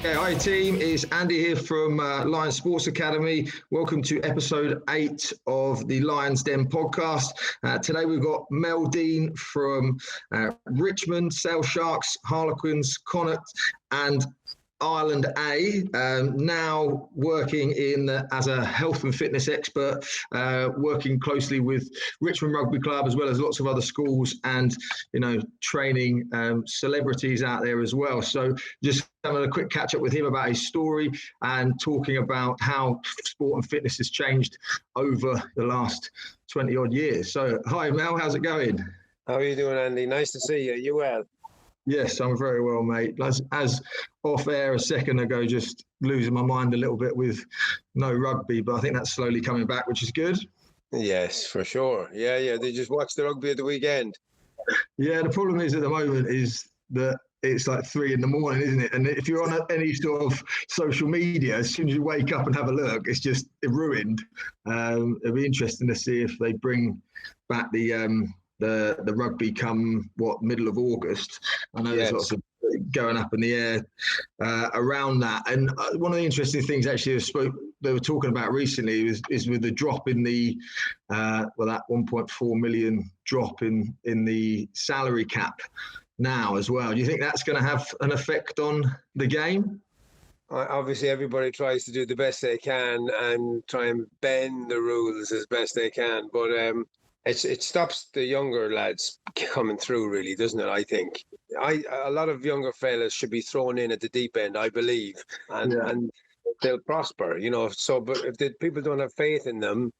Yeah, hi team, it's Andy here from Lions Sports Academy. Welcome to episode 8 of the Lions Den podcast. Today we've got Mel Deane from Richmond, Sale Sharks, Harlequins, Connacht and Ireland A, now working as a health and fitness expert, working closely with Richmond Rugby Club as well as lots of other schools and, training celebrities out there as well. So just having a quick catch up with him about his story and talking about how sport and fitness has changed over the last 20 odd years. So hi Mel, how's it going? How are you doing, Andy? Nice to see you. You well? Yes, I'm very well, mate. As off air a second ago, just losing my mind a little bit with no rugby, but I think that's slowly coming back, which is good. Yes, for sure. Yeah. They just watched the rugby at the weekend. Yeah, the problem is at the moment is that it's like 3 a.m, isn't it? And if you're on any sort of social media, as soon as you wake up and have a look, it's just ruined. It'll be interesting to see if they bring back the rugby come middle of August. I know There's lots of going up in the air around that. And one of the interesting things actually they were talking about recently is with the drop in the that 1.4 million drop in the salary cap now as well. Do you think that's going to have an effect on the game? Obviously, everybody tries to do the best they can and try and bend the rules as best they can, but it stops the younger lads coming through, really, doesn't it? I think a lot of younger fellas should be thrown in at the deep end, I believe, and they'll prosper. So, but if the people don't have faith in them,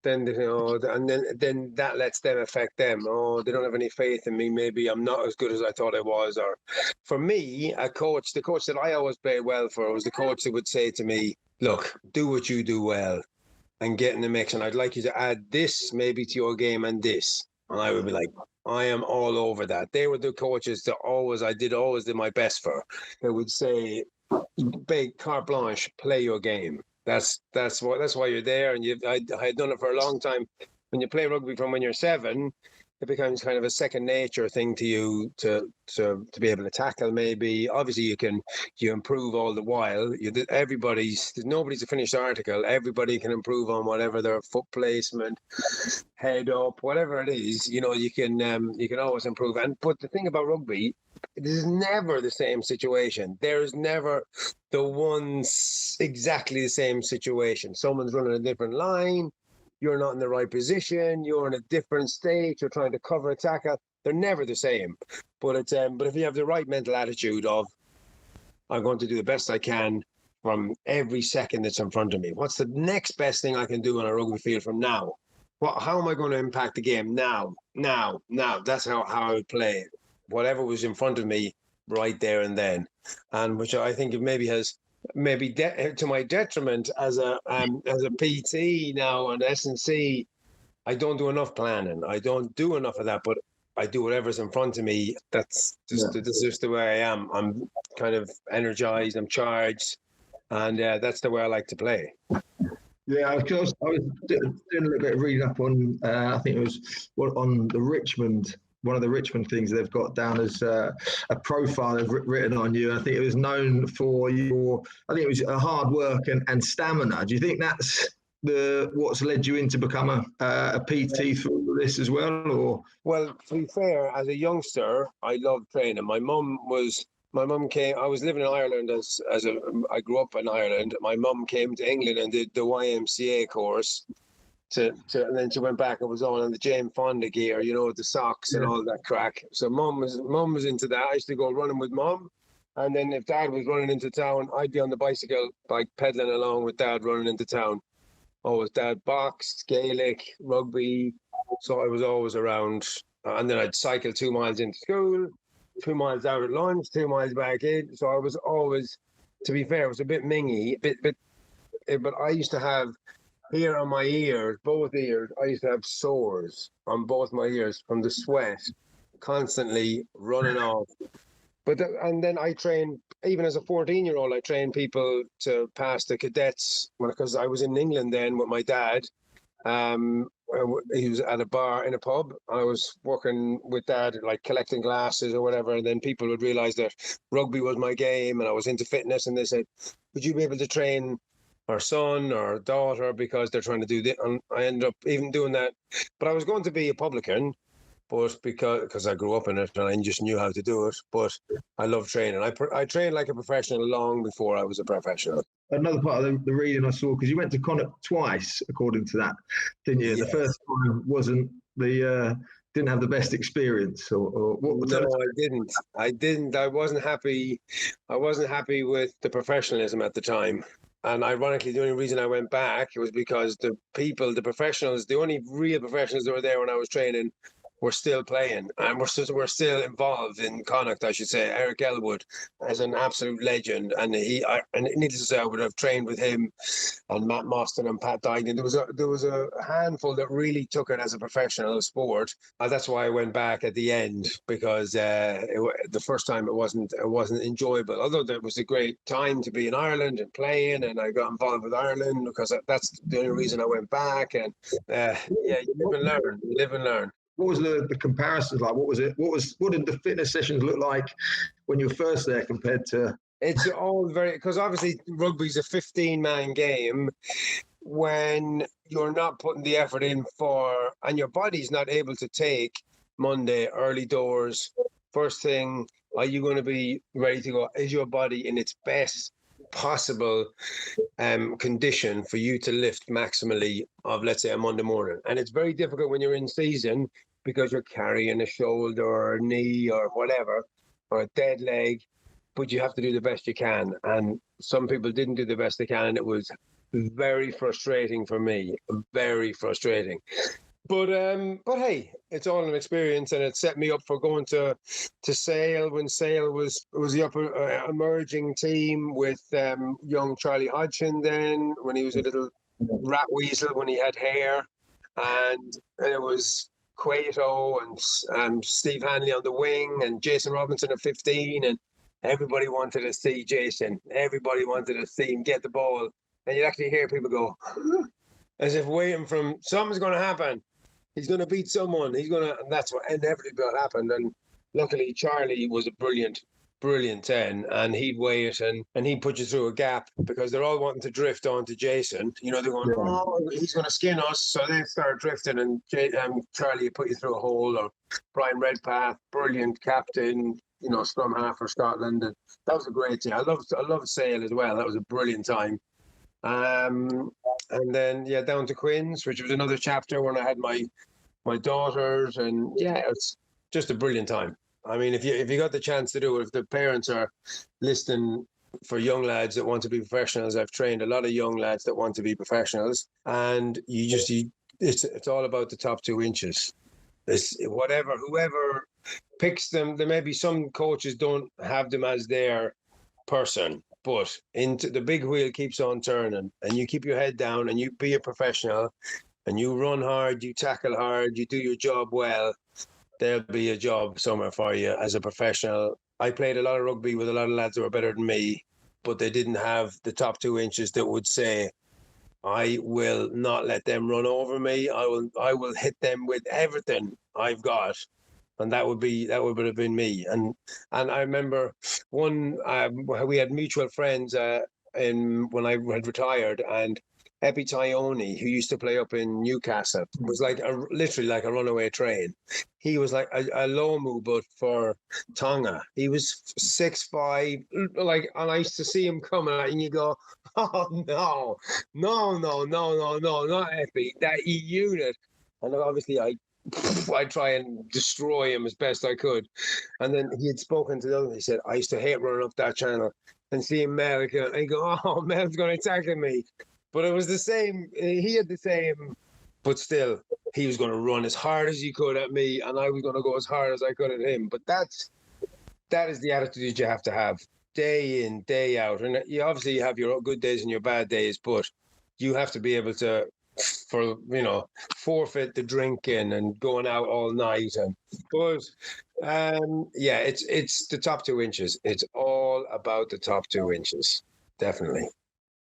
then then that lets them affect them. Oh, they don't have any faith in me. Maybe I'm not as good as I thought I was. Or for me, the coach that I always played well for was the coach that would say to me, "Look, do what you do well and get in the mix, and I'd like you to add this maybe to your game and this." And I would be like, I am all over that. They were the coaches that I did my best for. They would say, big carte blanche, play your game. That's why you're there. And I had done it for a long time. When you play rugby from when you're 7, it becomes kind of a second nature thing to you to be able to tackle. Maybe obviously you improve all the while. There's nobody's a finished article. Everybody can improve on whatever their foot placement, head up, whatever it is. You can always improve. But the thing about rugby, it is never the same situation. There is never the one exactly the same situation. Someone's running a different line. You're not in the right position. You're in a different state. You're trying to cover a tackle. They're never the same. But if you have the right mental attitude of, I'm going to do the best I can from every second that's in front of me. What's the next best thing I can do on a rugby field from now? How am I going to impact the game now? That's how I would play it. Whatever was in front of me right there and then, and which I think it maybe has to my detriment as a PT now on S&C. I don't do enough planning. I don't do enough of that, but I do whatever's in front of me. That's just the way I am. I'm kind of energized. I'm charged, and that's the way I like to play. Yeah, of course. I was doing a little bit of reading up on, I think it was on the Richmond. One of the Richmond things they've got down as a profile they've written on you. I think it was known for it was hard work and stamina. Do you think that's what's led you in to become a PT through this as well? Or? Well, to be fair, as a youngster, I loved training. My mum came. I was living in Ireland I grew up in Ireland. My mum came to England and did the YMCA course. And then she went back and was on the Jane Fonda gear, the socks and all that crack. So mum was into that. I used to go running with mum, and then if dad was running into town, I'd be on the bicycle, like pedaling along with dad running into town. Always dad boxed, Gaelic, rugby, so I was always around. And then I'd cycle 2 miles into school, 2 miles out at lunch, 2 miles back in. So I was always, to be fair, it was a bit mingy, but I used to have. Here on my ears, both ears, I used to have sores on both my ears from the sweat constantly running off. And then I trained, even as a 14-year-old, I trained people to pass the cadets because I was in England then with my dad. he was at a bar in a pub. I was working with Dad, like collecting glasses or whatever, and then people would realise that rugby was my game, and I was into fitness, and they said, "Would you be able to train our son or daughter because they're trying to do this?" And I ended up even doing that. But I was going to be a publican, but because I grew up in it and I just knew how to do it. But I love training. I trained like a professional long before I was a professional. Another part of the reading I saw, because you went to Connacht twice, according to that, didn't you? Yes. The first time wasn't didn't have the best experience, or what? No, I didn't. I wasn't happy. I wasn't happy with the professionalism at the time. And ironically, the only reason I went back was because the professionals, the only real professionals that were there when I was training we're still playing, and we're still involved in Connacht, I should say. Eric Elwood is an absolute legend, and and needless to say, I would have trained with him and Matt Mostyn and Pat Dignan. There was a handful that really took it as a professional sport, and that's why I went back at the end, because the first time it wasn't enjoyable. Although there was a great time to be in Ireland and playing, and I got involved with Ireland because that's the only reason I went back. And you live and learn. What was the comparisons like? What did the fitness sessions look like when you were first there compared to? It's all because obviously rugby's a 15-man game. When you're not putting the effort in and your body's not able to take Monday early doors, first thing, are you going to be ready to go? Is your body in its best possible condition for you to lift maximally of, let's say, a Monday morning? And it's very difficult when you're in season, because you're carrying a shoulder or a knee or whatever, or a dead leg, but you have to do the best you can. And some people didn't do the best they can, and it was very frustrating for me, very frustrating. But hey, it's all an experience, and it set me up for going to Sale when Sale was the upper emerging team with young Charlie Hodgson then, when he was a little rat weasel when he had hair, and it was Cueto and Steve Hanley on the wing, and Jason Robinson at 15, and everybody wanted to see Jason. Everybody wanted to see him get the ball, and you'd actually hear people go, as if waiting from something's going to happen. He's going to beat someone. And that's what inevitably happened. And luckily, Charlie was a brilliant 10, and he'd wait and he'd put you through a gap, because they're all wanting to drift onto Jason. You know, they're going, oh, he's going to skin us. So they start drifting, and Charlie put you through a hole. Or Brian Redpath, brilliant captain, you know, scrum half for Scotland. And that was a great thing. I loved Sale as well. That was a brilliant time. And then down to Quins, which was another chapter when I had my daughters, and it's just a brilliant time. I mean, if you got the chance to do it, if the parents are listening for young lads that want to be professionals, I've trained a lot of young lads that want to be professionals, and it's all about the top 2 inches. It's whoever picks them. There may be some coaches don't have them as their person, but into the big wheel keeps on turning, and you keep your head down and you be a professional, and you run hard, you tackle hard, you do your job well, there'll be a job somewhere for you as a professional. I played a lot of rugby with a lot of lads that were better than me, but they didn't have the top 2 inches that would say, I will not let them run over me. I will hit them with everything I've got. And that would have been me. And I remember we had mutual friends when I had retired, and Epi Taione, who used to play up in Newcastle, was literally like a runaway train. He was like a Lomu, but for Tonga. He was 6'5", and I used to see him coming, and you go, oh no, not Epi, that unit. And obviously I'd try and destroy him as best I could. And then he had spoken to the other. He said, I used to hate running up that channel and seeing Mel. And he go, oh, Mel's going to tackle me. But it was the same. He had the same, but still, he was going to run as hard as he could at me, and I was going to go as hard as I could at him. But that is the attitude you have to have day in, day out. And you obviously have your good days and your bad days, but you have to be able to, forfeit the drinking and going out all night. It's the top 2 inches. It's all about the top 2 inches, definitely.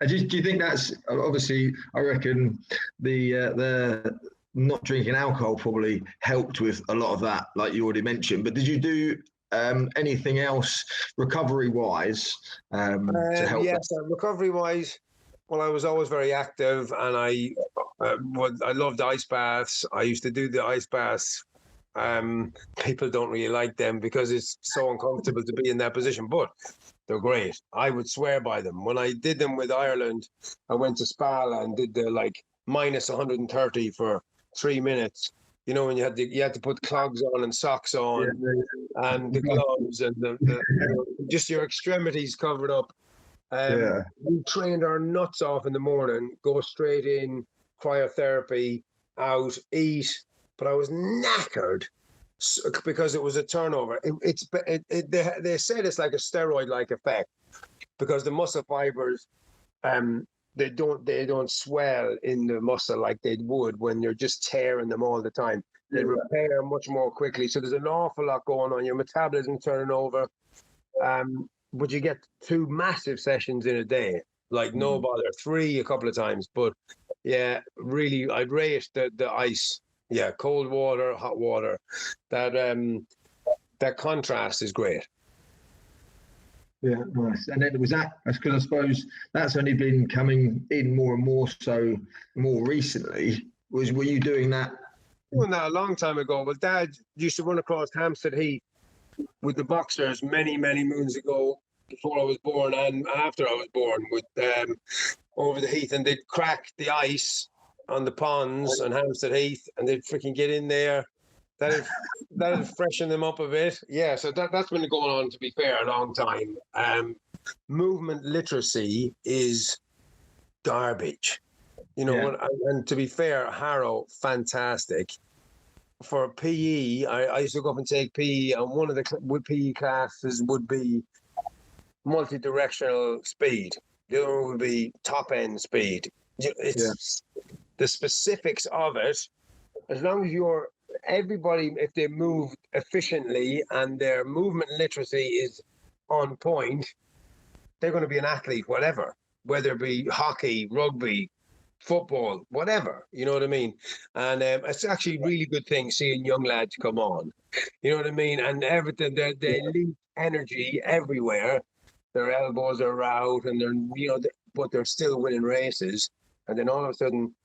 Do you think that's obviously? I reckon the not drinking alcohol probably helped with a lot of that, like you already mentioned. But did you do anything else recovery-wise to help? Yes, recovery-wise, well, I was always very active, and I loved ice baths. I used to do the ice baths. People don't really like them because it's so uncomfortable to be in that position, but they're great. I would swear by them. When I did them with Ireland, I went to Spala and did the like minus 130 for 3 minutes. You know, when you had to put clogs on and socks on, and the gloves and just your extremities covered up. We trained our nuts off in the morning, go straight in, cryotherapy, out, eat. But I was knackered because it was a turnover. They said it's like a steroid-like effect because the muscle fibers, they don't swell in the muscle like they would when you're just tearing them all the time. They repair much more quickly. So there's an awful lot going on. Your metabolism turning over. But you get 2 massive sessions in a day, like no bother, 3 a couple of times. But yeah, really, I'd rate the ice. Yeah, cold water, hot water. That contrast is great. Yeah, nice. And then was that, because I suppose that's only been coming in more and more so more recently. Were you doing that? Doing that a long time ago. Well, Dad used to run across Hampstead Heath with the boxers many, many moons ago, before I was born and after I was born, with over the heath, and they'd crack the ice on the ponds on Hampstead Heath, and they'd freaking get in there. That'd freshen them up a bit. Yeah, so that's been going on, to be fair, a long time. Movement literacy is garbage. You know, and to be fair, Harrow, fantastic. For PE, I used to go up and take PE, and one of the PE classes would be multi-directional speed. The other one would be top-end speed. It's the specifics of it. As long as everybody, if they move efficiently and their movement literacy is on point, they're going to be an athlete, whatever, whether it be hockey, rugby, football, whatever, you know what I mean? And it's actually a really good thing seeing young lads come on, you know what I mean? And everything, they leak energy everywhere. Their elbows are out, and but they're still winning races. And then all of a sudden,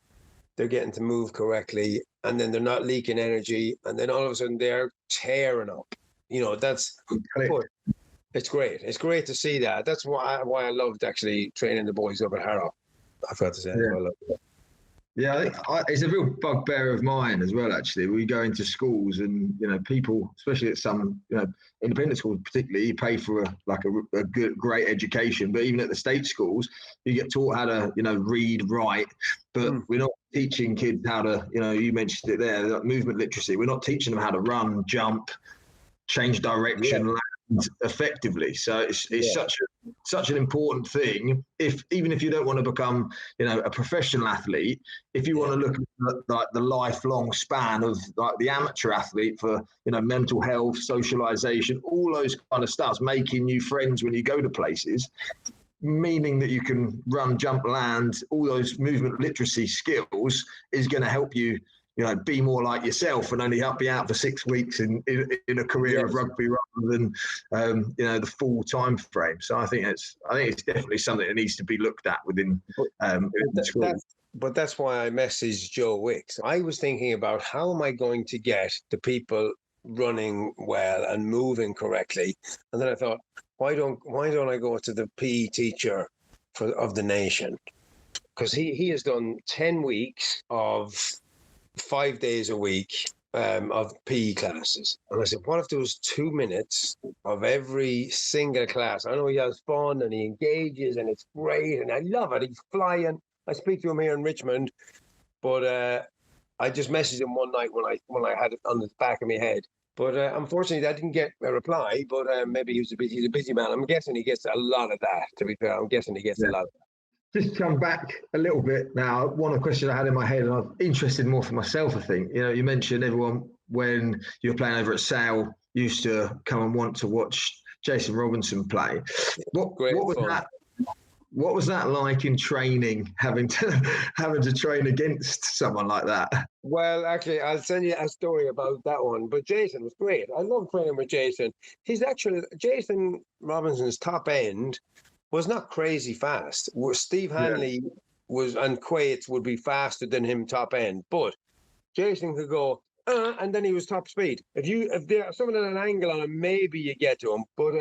they're getting to move correctly, and then they're not leaking energy, and then all of a sudden they're tearing up. You know, it's great. It's great to see that. That's why I loved actually training the boys up at Harrow. I forgot to say that. Yeah, I think it's a real bugbear of mine as well, actually. We go into schools and, people, especially at some, independent schools particularly, you pay for a good, great education. But even at the state schools, you get taught how to, read, write. But we're not teaching kids how to, you mentioned it there, like movement literacy. We're not teaching them how to run, jump, change direction, land effectively. So it's such an important thing. Even if you don't want to become a professional athlete, if you want to look at like the lifelong span of like the amateur athlete for mental health, socialization, all those kind of stuff, making new friends when you go to places, meaning that you can run, jump, land, all those movement literacy skills is going to help you be more like yourself and only help you out for 6 weeks in a career of rugby rather than, the full time frame. So I think it's definitely something that needs to be looked at within the school. But that's why I messaged Joe Wicks. I was thinking about how am I going to get the people running well and moving correctly, and then I thought, why don't I go to the PE teacher of the nation, because he has done 10 weeks of 5 days a week of PE classes. And I said, what if there was 2 minutes of every single class? I know he has fun and he engages and it's great and I love it. He's flying. I speak to him here in Richmond, but I just messaged him one night when I had it on the back of my head. But unfortunately, I didn't get a reply, but maybe he's a busy man. I'm guessing he gets a lot of that, to be fair. I'm guessing he gets a lot of that. Just come back a little bit now. One of the questions I had in my head, and I'm interested more for myself, I think. You mentioned everyone when you were playing over at Sale used to come and want to watch Jason Robinson play. What was What was that like in training, having to train against someone like that? Well, actually, I'll send you a story about that one. But Jason was great. I love training with Jason. Jason Robinson's top end was not crazy fast. Steve Hanley and Quates would be faster than him top end, but Jason could go, and then he was top speed. If there's someone at an angle on him, maybe you get to him. But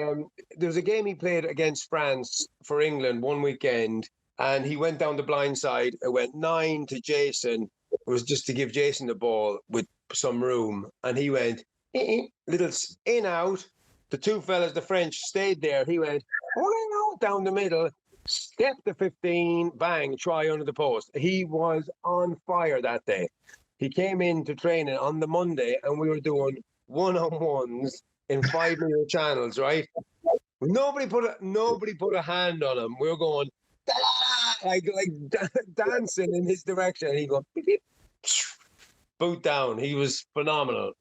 there was a game he played against France for England one weekend, and he went down the blind side. It went 9 to Jason. It was just to give Jason the ball with some room, and he went little in out. The two fellas, the French, stayed there. He went down the middle, stepped the 15, bang, try under the post. He was on fire that day. He came into training on the Monday, and we were doing one-on-ones in 5-meter channels, right? Nobody put a hand on him. We were going like dancing in his direction. And he go beep, beep, boot down. He was phenomenal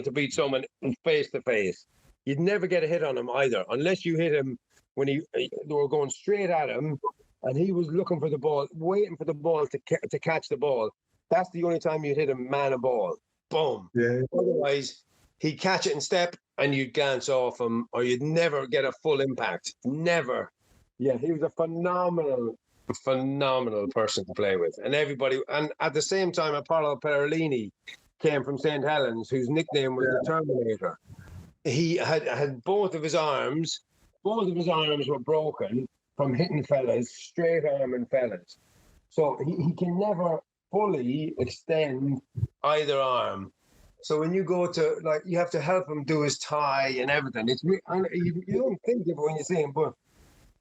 to beat someone face to face. You'd never get a hit on him either, unless you hit him when they were going straight at him, and he was looking for the ball, waiting for the ball to catch the ball. That's the only time you'd hit a man a ball. Boom. Yeah. Otherwise, he'd catch it and step, and you'd glance off him, or you'd never get a full impact. Never. Yeah, he was a phenomenal person to play with. And everybody, and at the same time, Apollo Perolini came from St. Helens, whose nickname was the Terminator. He had both of his arms were broken from hitting fellas, straight arming fellas. So he can never fully extend either arm. So when you go to, you have to help him do his tie and everything. You don't think of it when you see him, but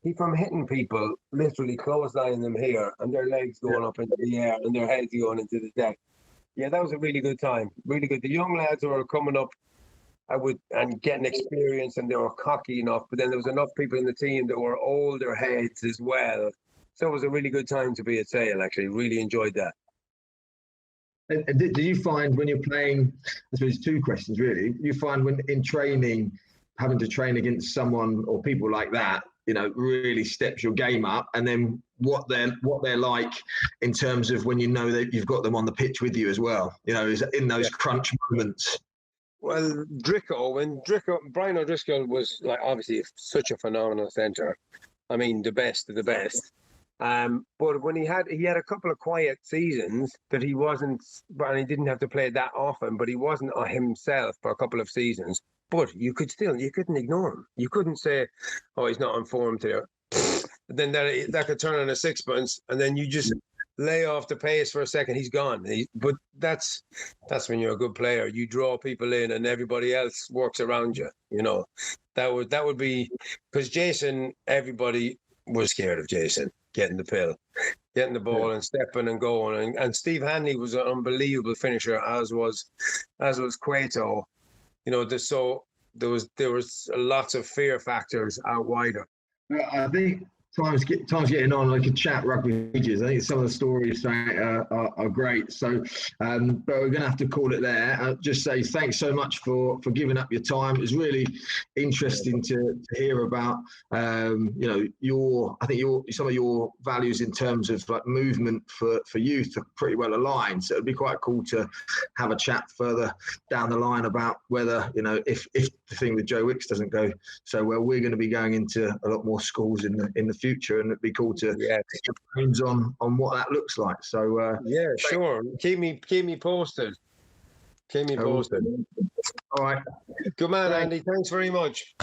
he from hitting people, literally clotheslining them here, and their legs going up into the air and their heads going into the deck. Yeah, that was a really good time. Really good. The young lads who were coming up and getting experience, and they were cocky enough, but then there was enough people in the team that were older heads as well. So it was a really good time to be at Sale, actually. Really enjoyed that. And do you find when you're playing, I suppose 2 questions really, you find when in training, having to train against someone or people like that, really steps your game up, and then what they're like in terms of when you know that you've got them on the pitch with you as well, is in those crunch moments? Well, Brian O'Driscoll was obviously such a phenomenal centre. I mean, the best of the best. But when he had a couple of quiet seasons that he wasn't, and he didn't have to play that often, but he wasn't himself for a couple of seasons. But you couldn't ignore him. You couldn't say, "Oh, he's not on form today." Then that could turn on a sixpence, and then you just lay off the pace for a second. He's gone. But that's when you're a good player. You draw people in, and everybody else works around you. That would be because Jason. Everybody was scared of Jason getting the pill, getting the ball and stepping and going. And Steve Hanley was an unbelievable finisher, as was Cueto. So there was lots of fear factors out wider. I think time's getting on. I could chat rugby ages. I think some of the stories are great. So, but we're going to have to call it there. I'll just say thanks so much for giving up your time. It was really interesting to hear about, some of your values in terms of movement for youth are pretty well aligned. So it'd be quite cool to have a chat further down the line about whether, if the thing with Joe Wicks doesn't go so well, we're going to be going into a lot more schools in the future, and it'd be cool to get your brains on what that looks like. So sure. Keep me posted. Keep me posted. All right. Good man, Andy. Thanks very much.